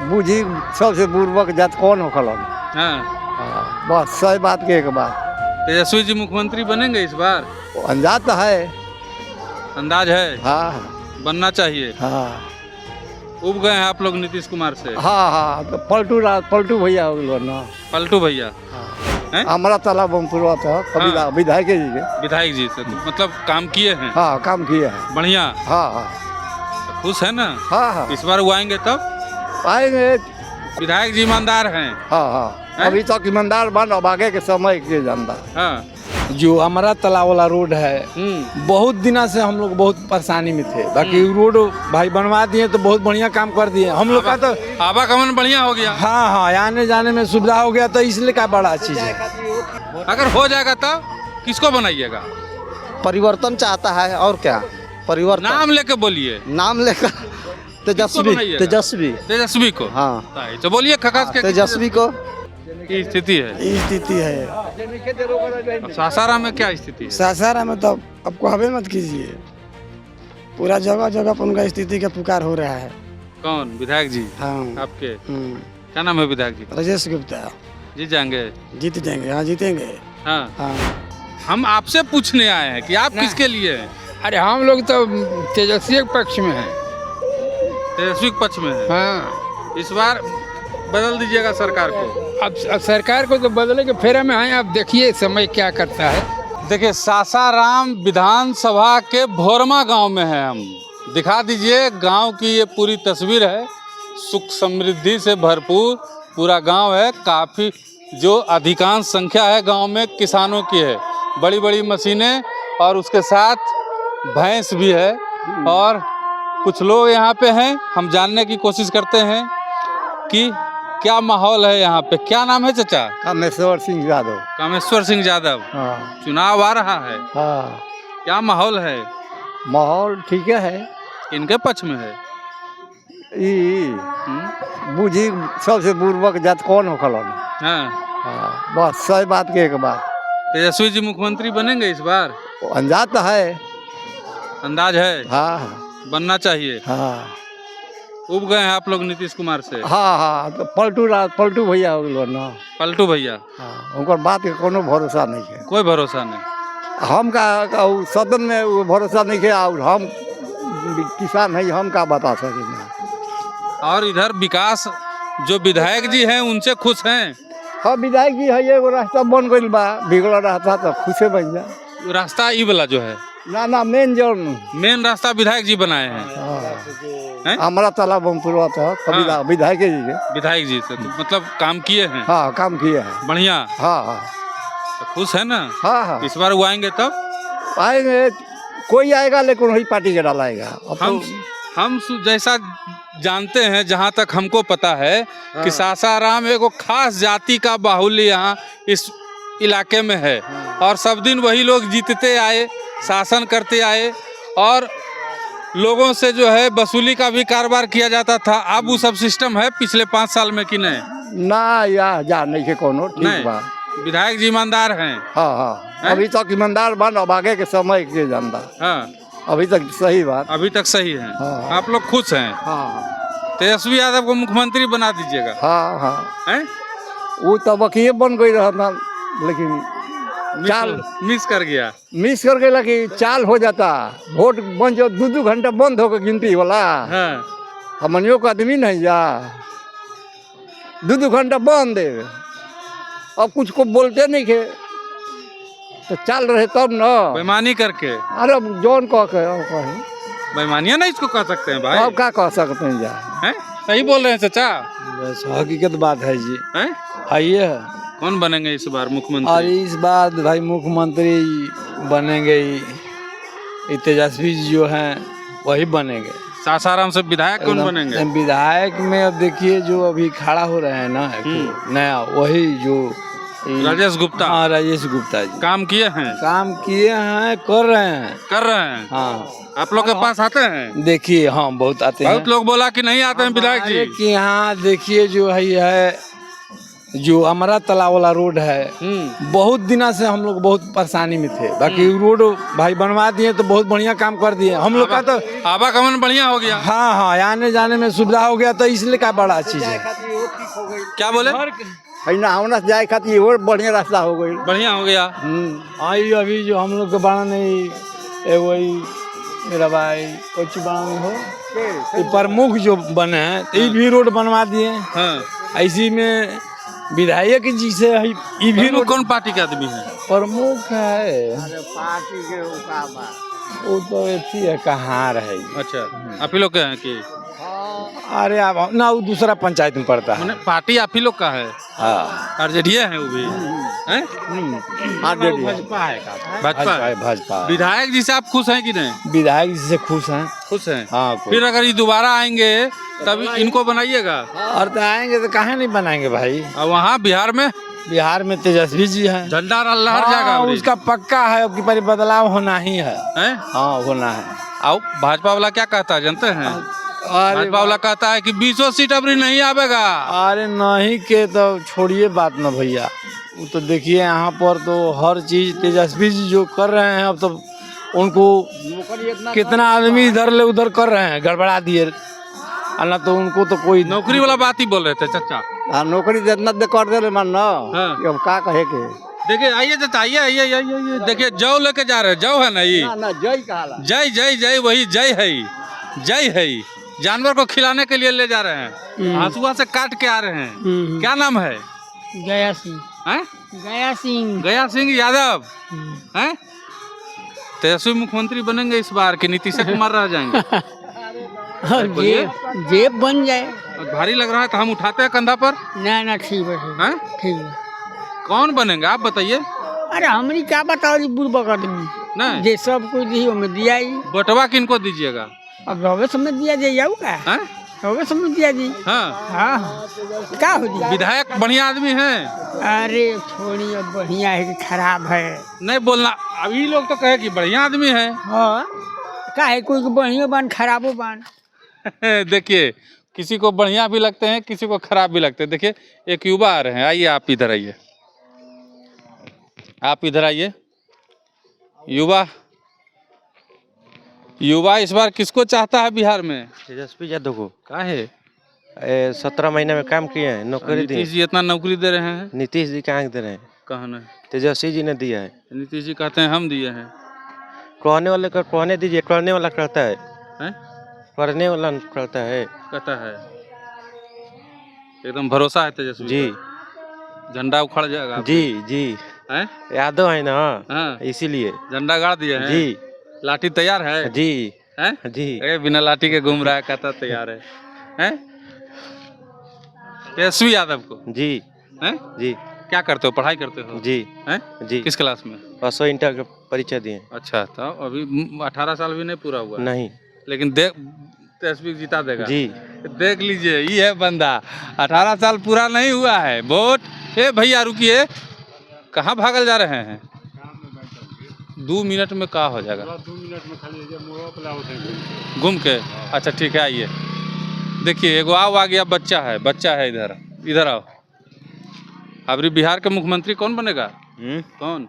बूझी सबसे पूर्वक जात कौन हो खलन। हाँ, बस सही बात के एक बात। तेजस्वी जी मुख्यमंत्री बनेंगे इस बार? अंदाज तो है। अंदाज है? हाँ बनना चाहिए। हाँ उब गए हैं आप लोग नीतीश कुमार से? हाँ हाँ तो पलटू भैया हो गए ना। पलटू भैया हैं? हमारा तालाब पूर्वा था कभी हाँ। विधायक जी के। विधायक जी से तो मतलब काम किए हैं? हाँ काम किए हैं। बढ़िया। हाँ हाँ तो खुश है ना? हाँ हाँ इस बार वो आएंगे तब? आएंगे। विधायक जी ईमानदार हैं? हाँ हाँ अभी तक ईमानदार बन, अब आगे के समय के जानता। हाँ। जो हमारा तालाब वाला रोड है बहुत दिनों से हम लोग बहुत परेशानी में थे, बाकी रोड भाई बनवा दिए तो बहुत बढ़िया काम कर दिए हम लोग का। तो आवागमन बढ़िया हो गया। हाँ हाँ आने जाने में सुविधा हो गया, तो इसलिए का बड़ा चीज है। अगर हो जाएगा तब किसको बनाइएगा? परिवर्तन चाहता है और क्या परिवर्तन। नाम लेके बोलिए। नाम लेकर तेजस्वी बनाइएगा? तेजस्वी तेजस्वी को? हाँ तो बोलिए खकास के तेजस्वी को की स्थिति है। स्थिति है अब सासाराम में क्या स्थिति है? सासाराम में तो अब कहबे मत कीजिए, पूरा जगह जगह पर उनका स्थिति का पुकार हो रहा है। कौन विधायक जी? हाँ आपके क्या नाम है विधायक जी? राजेश गुप्ता जीत जाएंगे? जीत जाएंगे। हाँ जीतेंगे। हाँ। हाँ हम आपसे पूछने आए हैं कि आप किसके लिए हैं? अरे हम लोग तो तेजस्वी के पक्ष में हैं। तेजस्वी के पक्ष में है। हाँ इस बार बदल दीजिएगा सरकार को? अब सरकार को तो बदले के फेरा में हैं, अब देखिए समय क्या करता है। देखिए सासाराम विधानसभा के भोरमा गांव में है हम। दिखा दीजिए गांव की ये पूरी तस्वीर है। सुख समृद्धि से भरपूर पूरा गांव है। काफ़ी जो अधिकांश संख्या है गांव में किसानों की है। बड़ी बड़ी मशीनें और उसके साथ भैंस भी है और कुछ लोग यहाँ पे हैं। हम जानने की कोशिश करते हैं कि क्या माहौल है यहाँ पे। क्या नाम है चाचा? कामेश्वर सिंह यादव। कामेश्वर सिंह यादव। हाँ चुनाव आ रहा है, हाँ क्या माहौल है? माहौल ठीक है। इनके पक्ष में है। बूझी सबसे पूर्वक जात कौन हो खलन। हाँ। बस सही बात के एक बात। तेजस्वी जी मुख्यमंत्री बनेंगे इस बार? अंदाज तो है। अंदाज है? हाँ बनना चाहिए। हाँ उब गए हैं आप लोग नीतीश कुमार से? हाँ हाँ तो पलटू भैया हो गए ना। पलटू भैया। हाँ उनकर बात के कोनो भरोसा नहीं है। कोई भरोसा नहीं। हम का सदन में वो भरोसा नहीं है और हम किसान है, हम का बता सकेंगे। और इधर विकास जो विधायक जी हैं उनसे खुश हैं? हाँ विधायक जी है, एगो रास्ता बन गई बा, बिगड़ा रहता तो खुशे बन जा। रास्ता ई वाला जो है ना मेन रास्ता विधायक जी बनाए हैं? हैं? हमारा तालाब पूर्वा था कभी हाँ। विधायक जी के। विधायक जी से तो मतलब काम किए हैं? हाँ काम किए हैं। बढ़िया। हाँ हाँ तो खुश है ना? हाँ हाँ इस बार वो आएंगे तब? आएंगे। कोई आएगा लेकिन वही पार्टी के डालाएगा। अब हम जैसा जानते हैं, जहाँ तक हमको पता है कि सासाराम एगो खास जाति का बाहुल्य यहाँ इस इलाके में है और सब दिन वही लोग जीतते आए, शासन करते आए और लोगों से जो है वसूली का भी कारोबार किया जाता था। अब वो सब सिस्टम है पिछले 5 साल में कि नहीं? ना या जा नहीं के कोनो ठीक बा। विधायक जी ईमानदार हैं? हाँ हाँ अभी तक ईमानदार बन, अब आगे के समय के जानता। हाँ अभी तक सही बात। अभी तक सही है। हाँ। आप लोग खुश हैं? हाँ तेजस्वी यादव को मुख्यमंत्री बना दीजिएगा? हाँ हाँ हैं? वो तो बकिए बन गई रहता लेकिन चाल मिस कर गया। मिस कर गया कि चाल हो जाता। वोट बन जो 2-2 घंटा बंद होकर गिनती वाला। हाँ। हमनियों का आदमी नहीं जा 2-2 घंटा बंद है। अब कुछ को बोलते नहीं के तो चल रहे तब न बेईमानी करके। अरे जौन कह के बेईमानियां नहीं इसको कह सकते हैं भाई। अब क्या कह सकते हैं जा। हैं? सही बोल रहे हैं चाचा? बस हकीकत बात है जी। हैं? हाँ ये है। कौन बनेंगे इस बार और मुख्यमंत्री? इस बार भाई मुख्यमंत्री बनेंगे ये तेजस्वी जी जो हैं वही बनेंगे। सासाराम से विधायक कौन बनेंगे? विधायक में अब देखिए जो अभी खड़ा हो रहे हैं ना नया, वही जो राजेश गुप्ता। हाँ राजेश गुप्ता जी काम किए हैं? काम किए हैं, कर रहे हैं। हाँ। आप लोग के पास आते हैं? देखिए हाँ बहुत आते हैं। बहुत लोग बोला कि नहीं आते हैं विधायक जी। कि यहाँ देखिए जो है जो अमरा तालाब वाला रोड है, बहुत दिनों से हम लोग बहुत परेशानी में थे। बाकी रोड भाई बनवा दिए तो बहुत बढ़िया काम कर दिए हम लोग का। तो आवागमन बढ़िया हो गया। हाँ हाँ, आने जाने में सुविधा हो गया, तो इसलिए का बड़ा चीज है। क्या बोले? नहावना से जाए खातिर और बढ़िया रास्ता हो गई। बढ़िया हो गया। आई अभी जो हम लोग के बना नहीं वही मेरा भाई कुछ बना नहीं हो, ये प्रमुख जो बने हैं ये भी रोड बनवा दिए। हाँ। ऐसी में विधायक जी से ये भी प्रमुख कौन पार्टी के आदमी है? प्रमुख है पार्टी के वो तो ऐसी है कहाँ रहे। अच्छा, आप ही लोग के हैं कि? अरे आप ना, वो दूसरा पंचायत में पड़ता है। पार्टी आप ही लोग का है? हाँ, आरजेडी है वो भी हैं? भाजपा है। भाजपा। विधायक जी से आप खुश हैं कि नहीं? विधायक जी से खुश हैं। खुश हैं। हाँ। फिर अगर ये दोबारा आएंगे तब इनको बनाइएगा? और तो आएंगे तो काहे नहीं बनाएंगे भाई। और वहाँ बिहार में तेजस्वी जी हैं, झंडा लहर जाएगा। उसका पक्का है कि पर बदलाव होना ही है। हाँ, होना है। आओ, भाजपा वाला क्या कहता है जानते हैं? भाजपा वाला कहता है कि 20 सीट अबरी नहीं आवेगा। अरे नहीं के तो छोड़िए बात ना भैया, वो तो देखिए यहाँ पर तो हर चीज तेजस्वी जी जो कर रहे हैं, अब तो उनको कितना आदमी इधर ले उधर कर रहे हैं, गड़बड़ा दिए। ना तो उनको तो कोई नौकरी वाला बात ही बोल रहे थे चाचा। हाँ, नौकरी जितना दे कर दे मान ना। अब का कहे के। देखिए आइए चाचा, आइए। देखिए जौ लेके जा रहे हैं, जौ है ना ये? ना जय कहा। जय वही जय है। जानवर को खिलाने के लिए ले जा रहे हैं, हंसुआ से काट के आ रहे हैं। क्या नाम है? गया सिंह। गया सिंह यादव हैं? तेजस्वी मुख्यमंत्री बनेंगे इस बार कि नीतीश कुमार रह जाएंगे? जेब बन जाए। भारी लग रहा है तो हम उठाते हैं कंधा पर। ना ठीक है, ठीक है। कौन बनेगा आप बताइए? अरे हमरी क्या बताओ जी, बुढ़ आदमी नहीं जे सब कुछ दी हमें दिया ही। बटवा किनको दीजिएगा? अब रवे समय दिया जाए का? रवे समय दिया जी। हाँ, क्या हो जी? विधायक बढ़िया आदमी है। अरे छोड़ी, अब बढ़िया है कि खराब है नहीं बोलना। अभी लोग तो कहे कि बढ़िया आदमी है। हाँ, क्या है, कोई बढ़िया बान खराबो बान। देखिए, किसी को बढ़िया भी लगते हैं, किसी को खराब भी लगते हैं। देखिए एक युवा आ रहे हैं, आइए आप इधर आइए, आप इधर आइए। युवा इस बार किसको चाहता है बिहार में? तेजस्वी यादव को। क्या है? 17 महीने में काम किए हैं, नौकरी दी। नीतीश जी इतना नौकरी दे रहे हैं। नीतीश जी कहाँ दे रहे हैं? कहाँ नहीं, तेजस्वी जी ने दिया है। नीतीश जी कहते हैं हम दिए हैं। कहने वाले का कहने दीजिए, करने वाला करता है। करने वाला करता है, कहता है। एकदम भरोसा है तेजस्वी जी। झंडा उखड़ जाएगा जी यादव है ना। हाँ, इसीलिए झंडा गाड़ दिए हैं जी। लाठी तैयार है जी हैं? जी। बिना लाठी के घूम रहा है, कहता तैयार है हैं? तेजस्वी यादव को जी हैं? जी। क्या करते हो, पढ़ाई करते हो? जी हैं? जी। किस क्लास में? 100 इंटर का परीक्षा दिए। अच्छा, तो अभी 18 साल भी नहीं पूरा हुआ? नहीं, लेकिन देख तेजस्वी जीता देगा जी। देख लीजिए, ये है बंदा, 18 साल पूरा नहीं हुआ है वोट। ए भैया रुकिए, कहाँ भागल जा रहे हैं? 2 मिनट में क्या हो जाएगा? 2 मिनट में खाली घूम के। अच्छा ठीक है, आइए। देखिए एगो आ गया, बच्चा है इधर आओ। अभी बिहार के मुख्यमंत्री कौन बनेगा? कौन?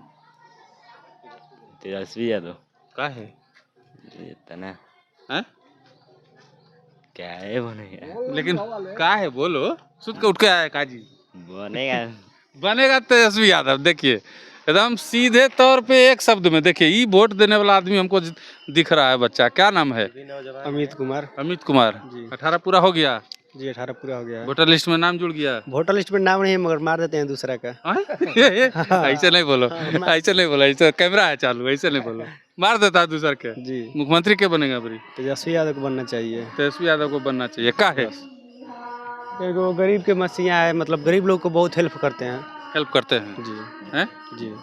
तेजस्वी यादव। का है इतना हैं? क्या है बनेगा? लेकिन का है बोलो, सुध के उठ के आया काजी। बनेगा तेजस्वी यादव। देखिए एकदम सीधे तौर पे एक शब्द में, देखिए ये वोट देने वाला आदमी हमको दिख रहा है। बच्चा क्या नाम है? अमित कुमार। 18 पूरा हो गया जी, 18 पूरा हो गया। वोटर लिस्ट में नाम जुड़ गया? वोटर लिस्ट में नाम नहीं है, मगर मार देते हैं दूसरा का। ऐसे नहीं बोलो, ऐसे कैमरा है चालू, ऐसे नहीं बोलो। मार देता है दूसरा के जी। मुख्यमंत्री क्या बनेगा अभी? तेजस्वी यादव को बनना चाहिए। तेजस्वी यादव को बनना चाहिए। क्या है? एगो गरीब के मसीहा है, मतलब गरीब लोग को बहुत हेल्प करते हैं। हेल्प करते हैं जी हैं? जी।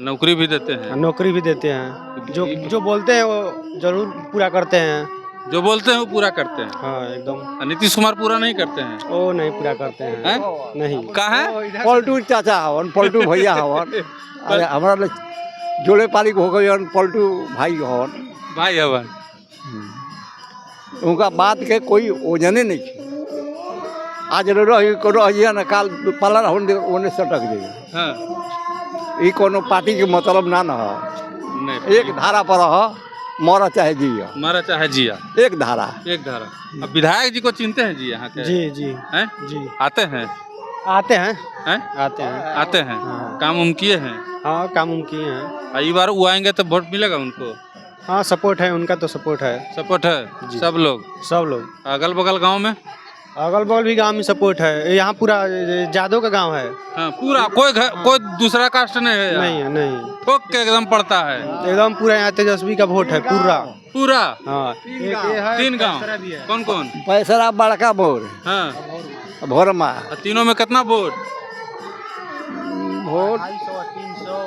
नौकरी भी देते हैं? नौकरी भी देते हैं। जो बोलते हैं वो जरूर पूरा करते हैं। जो बोलते हैं वो पूरा करते हैं। हाँ एकदम। नीतीश कुमार पूरा नहीं करते हैं? वो नहीं पूरा करते हैं। नहीं। कहाँ है? पलटू चाचा हवन, पलटू भैया हवन। अरे हमारा जोड़े पाली हो गई, पलटू भाई हवन। उनका बात के कोई ओजने नहीं है। आज रहिए ना काल पालन होने सटक जाइए। हाँ ये कोनो पार्टी के मतलब ना न हो। नहीं एक धारा पर हो, मरा चाहे जिया। मारा चाहे जिया, एक धारा। एक धारा। अब विधायक जी को चिनते हैं जी यहाँ के? जी जी हैं? जी आते हैं? आते हैं हैं? आते हैं। आते हैं। हाँ। काम उम किए हैं? हाँ काम उम किए हैं। इस बार वो आएंगे तो वोट मिलेगा उनको? हाँ सपोर्ट है उनका, तो सपोर्ट है। सपोर्ट है सब लोग? सब लोग। अगल बगल गांव में? अगल बगल भी गांव में सपोर्ट है। यहाँ पूरा जादव का गांव है। हाँ पूरा कोई दूसरा कास्ट नहीं है यहाँ? नहीं है, नहीं ठोक के एकदम पड़ता है एकदम पूरा। यहाँ तेजस्वी का वोट है पूरा। पूरा? हाँ 3 गांव। कौन कौन? पैसरा बड़का बोर, हाँ भोरमा। तीनों में कितना वोट? वोट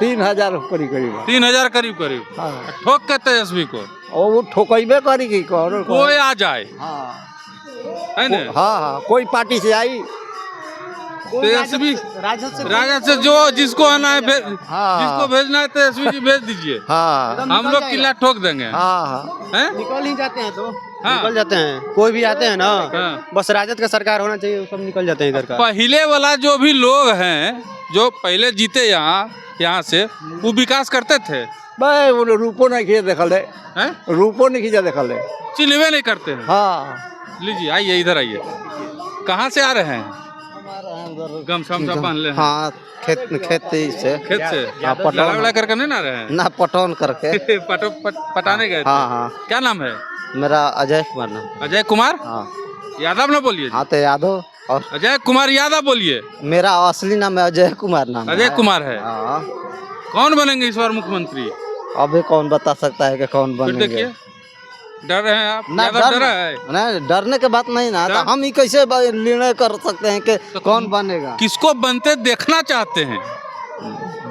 3000 करीब करीब। 3000 करीब करीब। हाँ। ठोक के तेजस्वी को? और वो ठोकइबे करी की कौन? कोई आ जाए हाँ है ना? हाँ कोई पार्टी से आई तेजस्वी राजद से जो जिसको आना है जिसको भेजना है तेजस्वी जी भेज दीजिए। हाँ हम लोग किला ठोक देंगे। हाँ हाँ हैं? निकल ही जाते हैं तो हाँ। निकल जाते हैं। कोई भी आते हैं ना, हाँ। बस राजद का सरकार होना चाहिए, वो सब निकल जाते हैं इधर का। पहले वाला जो भी लोग हैं जो पहले जीते यहाँ से, वो विकास करते थे? भाई वो रूपो नहीं खींचे देखल है। हैं? रूपो नहीं खींचे देखल है। चिन्हवे नहीं करते हैं? हाँ लीजिए आइए इधर आइए। कहाँ से आ रहे हैं? गमछा बांध ले हैं? हाँ खेत से। खेत से? हाँ, पटौन। लड़ा करके नहीं ना रहे हैं? ना पटौन करके। पटाने गए थे? हाँ हाँ। क्या नाम है? मेरा अजय कुमार नाम। अजय कुमार हाँ यादव ना बोलिए जी। हाँ तो यादव। और अजय कुमार यादव बोलिए। मेरा असली नाम है अजय कुमार नाम। अजय कुमार है। हाँ। कौन बनेंगे इस बार मुख्यमंत्री? अभी कौन बता सकता है कि कौन फिर बनेंगे? देखिए डर रहे हैं आप? ना यादव डरा है? नहीं डरने के बात नहीं ना, तो हम ही कैसे निर्णय कर सकते हैं कि कौन बनेगा? किसको बनते देखना चाहते हैं?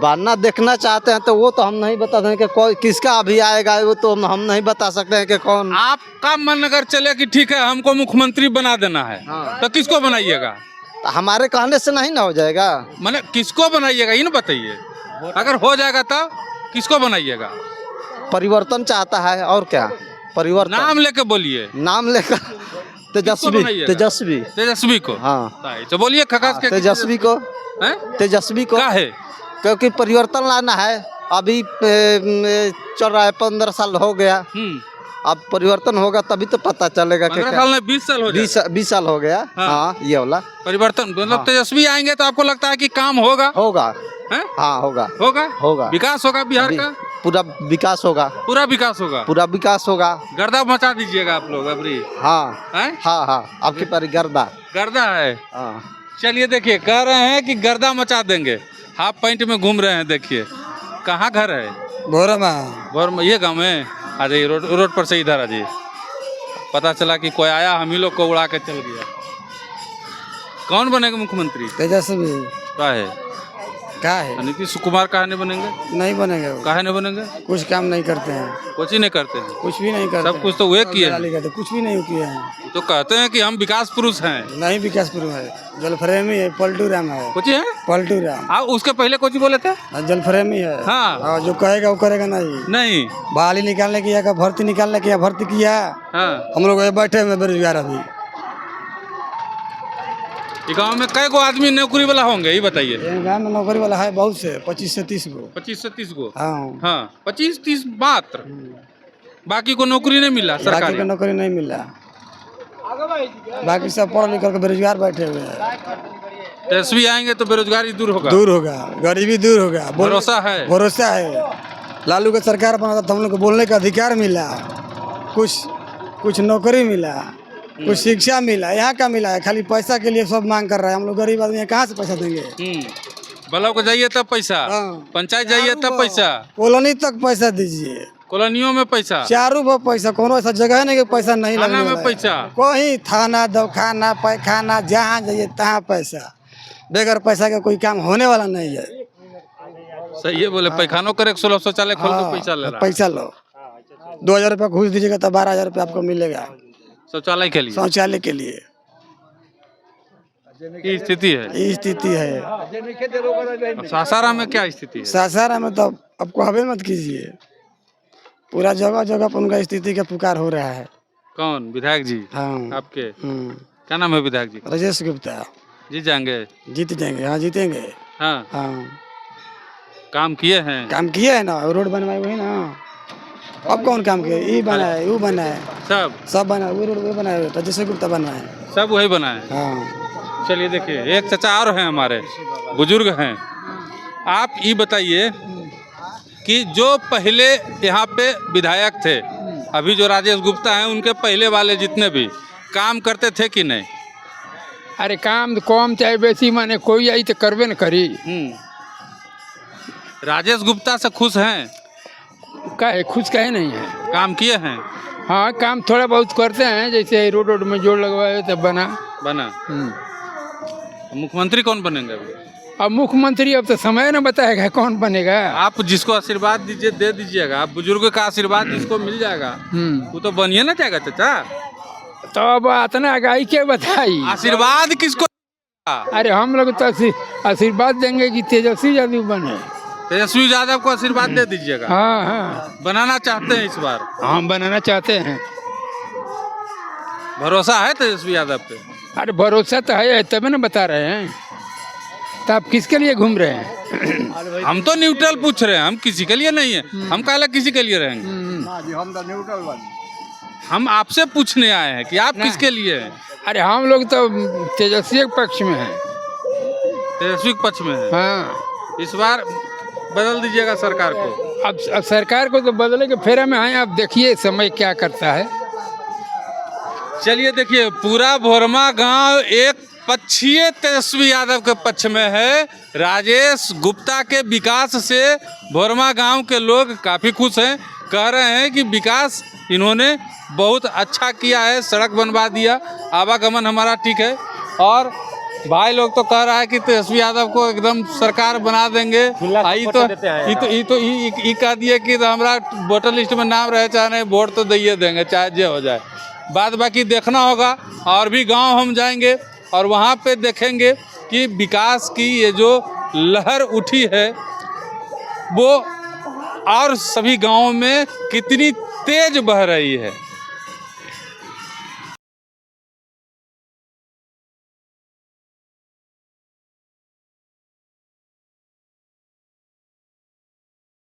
बनना देखना चाहते हैं तो वो तो हम नहीं बता दें कि कोई किसका अभी आएगा, वो तो हम नहीं बता सकते हैं कि कौन। आपका मन अगर चले कि ठीक है हमको मुख्यमंत्री बना देना है, तो किसको बनाइएगा? तो हमारे कहने से नहीं ना हो जाएगा। मैंने किसको बनाइएगा ये ना बताइए। अगर हो जाएगा तो किसको बनाइएगा? परिवर्तन चाहता है और क्या? परिवर्तन नाम लेके बोलिए। नाम लेकर तेजस्वी। तेजस्वी तेजस्वी को? हाँ तो बोलिए खकास के तेजस्वी को। तेजस्वी को क्या है? क्योंकि परिवर्तन लाना है। अभी चल रहा है 15 साल हो गया। अब परिवर्तन होगा तभी तो पता चलेगा। 15 साल में 20 साल हो गया। 20 साल हो गया। हाँ ये वाला परिवर्तन मतलब तेजस्वी आएंगे तो आपको लगता है कि काम होगा? होगा। हाँ होगा होगा विकास होगा बिहार का। पूरा विकास होगा। पूरा विकास होगा। पूरा विकास होगा। गर्दा मचा दीजिएगा आप लोग अबरी। हाँ हाँ हाँ आपकी पर गर्दा है। चलिए देखिए कह रहे हैं कि गर्दा मचा देंगे। हाफ पैंट में घूम रहे हैं। देखिए कहाँ घर है? भोरमा। ये गाँव में आ जाइए। रोड पर से इधर आ जाइए। पता चला कि कोई आया हम ही लोग को उड़ा के चल गया। कौन बनेगा मुख्यमंत्री? तेजस्वी। क्या है नीतीश कुमार काहे नहीं बनेंगे? नहीं बनेंगे। काहे नहीं बनेंगे? कुछ काम नहीं करते हैं। कुछ ही नहीं करते हैं? कुछ भी नहीं करते। सब कुछ तो वे किए हैं। कुछ भी नहीं किए हैं। तो कहते हैं कि हम विकास पुरुष हैं। नहीं विकास पुरुष है, जलफ्रेमी है, पलटू राम है। कुछ है पलटू राम। उसके पहले कुछ बोले थे? जलफ्रेमी है। हाँ जो कहेगा वो करेगा। नहीं बहाली निकालने की या भर्ती निकालने की भर्ती किया। हम लोग बैठे हुए बेरोजगार अभी। गांव में कई गो आदमी नौकरी वाला होंगे ये बताइए। गांव में नौकरी वाला है बहुत से 25 से 30 गो। 25 से 30 गो? हाँ 25-30 मात्र। बाकी को नौकरी नहीं मिला सरकारी? बाकी को नौकरी नहीं मिला। बाकी सब पढ़ लिख कर बेरोजगार बैठे हुए हैं। तेजस्वी आएंगे तो बेरोजगारी दूर होगा? दूर होगा, गरीबी दूर होगा। भरोसा है? भरोसा है। लालू का सरकार बना था हम लोग को बोलने का अधिकार मिला। कुछ नौकरी मिला, कुछ शिक्षा मिला। यहाँ का मिला है खाली पैसा के लिए सब मांग कर रहा है। हम लोग गरीब आदमी कहाँ से पैसा देंगे? ब्लॉक जाइए तब पैसा, पंचायत जाइए तब पैसा, कॉलोनी तक पैसा दीजिए। कॉलोनियों में पैसा, चारों पर पैसा। कोनो ऐसा जगह है नहीं कि पैसा नहीं लगने में पैसा। कोई थाना दवाखाना पैखाना जहाँ जाइए तहाँ पैसा। बगैर पैसा का कोई काम होने वाला नहीं है। सही है बोले। पैखानों कर 116 शौचालय खोल के पैसा ले रहा है। पैसा लो 2000 रुपया घूस दीजिएगा तो 12000 रुपया आपको मिलेगा शौचालय के लिए। शौचालय के लिए ये स्थिति है। ये स्थिति है। सासाराम में क्या स्थिति है? सासाराम में तो आपको हवे मत कीजिए। पूरा जगह जगह पर उनका स्थिति का पुकार हो रहा है। कौन विधायक जी? हाँ आपके क्या नाम है विधायक जी? राजेश गुप्ता। जीत जाएंगे? जीत जाएंगे, हाँ जीतेंगे। हाँ हाँ काम किए हैं? काम किया है ना, रोड बनवाए हुए ना। अब कौन काम किया? ये बना है, वो बना है, सब बना है। वो रोड वो बना है, राजेश गुप्ता बना है, सब वही बना है। हाँ। चलिए देखिए, एक चाचा और हैं हमारे, बुजुर्ग हैं। आप ये बताइए कि जो पहले यहाँ पे विधायक थे, अभी जो राजेश गुप्ता हैं, उनके पहले वाले जितने भी काम करते थे कि नहीं? अरे काम कम चाहे बेसी माने कोई आई तो करबे न करी। राजेश गुप्ता से खुश हैं? काहे खुश काहे नहीं है? काम किए हैं? हाँ काम थोड़ा बहुत करते हैं, जैसे रोड में जोड़ लगवाए तब बना। मुख्यमंत्री कौन बनेंगे अभी? अब मुख्यमंत्री अब तो समय न बताएगा कौन बनेगा। आप जिसको आशीर्वाद दीजिए दे दीजिएगा, आप बुजुर्ग का आशीर्वाद जिसको मिल जाएगा वो तो बनिए ना जाएगा चाचा। तो अब इतना आगाही क्या बताई? आशीर्वाद किसको? अरे हम लोग तो आशीर्वाद देंगे कि तेजस्वी यादव बने। तेजस्वी यादव को आशीर्वाद दे दीजिएगा। हाँ हाँ बनाना चाहते हैं इस बार? हम बनाना चाहते हैं। भरोसा है तेजस्वी यादव पे? अरे भरोसा तो है तभी न बता रहे हैं। तो आप किसके लिए घूम रहे हैं? हम तो न्यूट्रल पूछ रहे हैं, हम किसी के लिए नहीं है। हम काला किसी के लिए रहेंगे? हम तो न्यूट्रल बन। हम आपसे पूछने आए हैं कि आप किसके लिए हैं? अरे हम लोग तो तेजस्वी के पक्ष में हैं। तेजस्वी के पक्ष में है? हाँ इस बार बदल दीजिएगा सरकार को। अब सरकार को तो बदले के फेरा में आए। अब देखिए समय क्या करता है। चलिए देखिए, पूरा भोरमा गांव एक पक्षीय तेजस्वी यादव के पक्ष में है। राजेश गुप्ता के विकास से भोरमा गांव के लोग काफ़ी खुश हैं। कह रहे हैं कि विकास इन्होंने बहुत अच्छा किया है, सड़क बनवा दिया, आवागमन हमारा ठीक है। और भाई लोग तो कह रहा है कि तेजस्वी यादव को एकदम सरकार बना देंगे। ये कह दिए कि हमारा वोटर लिस्ट में नाम रहे चाहे नहीं, वोट तो दिए देंगे चाहे जो हो जाए। बाद बाकी देखना होगा। और भी गांव हम जाएंगे और वहाँ पे देखेंगे कि विकास की ये जो लहर उठी है वो और सभी गांवों में कितनी तेज बह रही है।